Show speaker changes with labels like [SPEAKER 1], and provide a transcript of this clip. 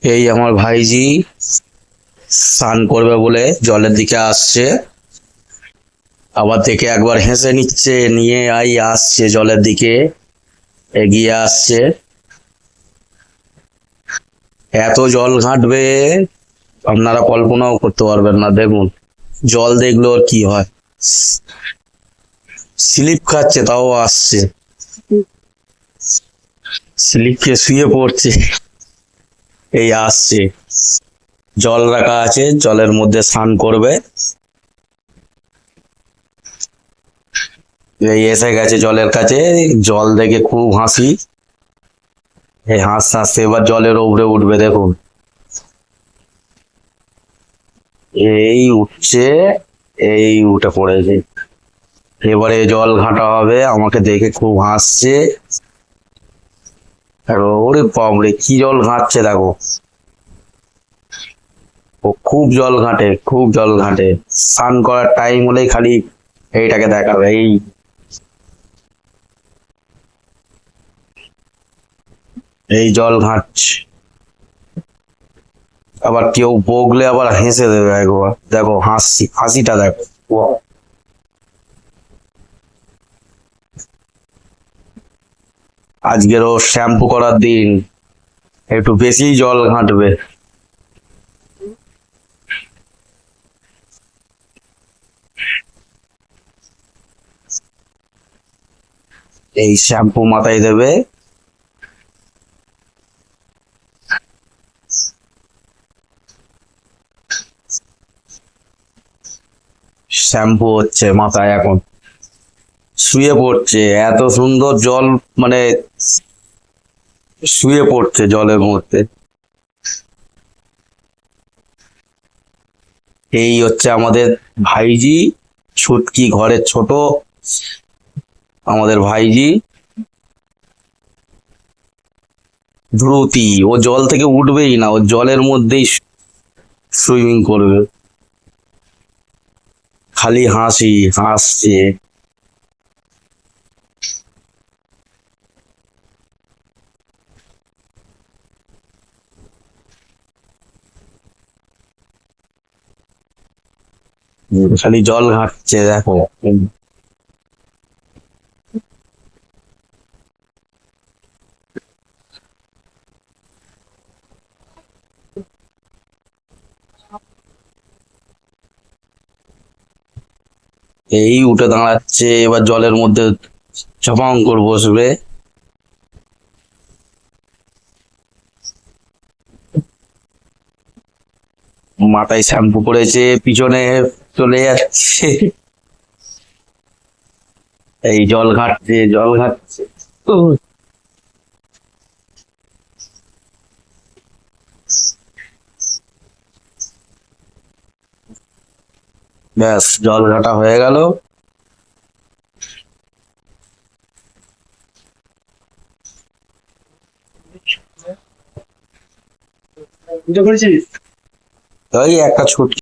[SPEAKER 1] এই আমার ভাইজি স্নান করবে বলে জলের দিকে আসছে, আবার থেকে একবার হেসে নিচ্ছে, নিয়ে আসছে জলের দিকে, এগিয়ে আসছে। এত জল ঘাঁটবে আপনারা কল্পনাও করতে পারবেন না। দেখুন জল দেখলো আর কি হয়, স্লিপ খাচ্ছে তাও আসছে, স্লিপ খেয়ে শুয়ে পড়ছে, এই আসছে। জল রাখা আছে, জলের মধ্যে স্নান করবে। এই এসে গেছে জলের কাছে, জল দেখে খুব হাসি। এই হাসতে হাসতে এবার জলের উপরে উঠবে, দেখুন এই উঠছে, এই উঠে পড়েছে। এবারে জল ঘাঁটা হবে, আমাকে দেখে খুব হাসছে। ওরে বাপরে কি জল ঘাঁটছে দেখো, ও খুব জল ঘাঁটে, খুব জল ঘাঁটে। স্নান করার টাইম হলেই খালি এইটাকে দেখাবে, এই জল ঘাঁটছে। আবার কেউ বগলে আবার হেসে দেবে একবার, দেখো হাসি, হাসিটা দেখো। আজকের ও শ্যাম্পু করার দিন, একটু বেশি জল ঘাঁটবে। এই শ্যাম্পু মাথায় দেবে, শ্যাম্পু হচ্ছে মাথায় এখন, শুয়ে পড়ছে। এত সুন্দর জল, মানে শুয়ে পড়ছে জলের মধ্যে। এই হচ্ছে আমাদের ভাইজি, ছুটকি ঘরের ছোট, আমাদের ভাইজি ধ্রুতি। ও জল থেকে উঠবেই না, ও জলের মধ্যেই সুইমিং করবে, খালি হাসি হাসছে। খালি জল ঘাটছে দেখো। এই উঠে দাঁড়াচ্ছে, এবার জলের মধ্যে চপাং করে বসবে। মাথায় শ্যাম্পু করেছে, পিছনে চলে যাচ্ছে, এই জল ঘাটছে, জল ঘাটছে। উহ, ব্যাস জল ঘাটা হয়ে গেল। ওই একটা ছুটকি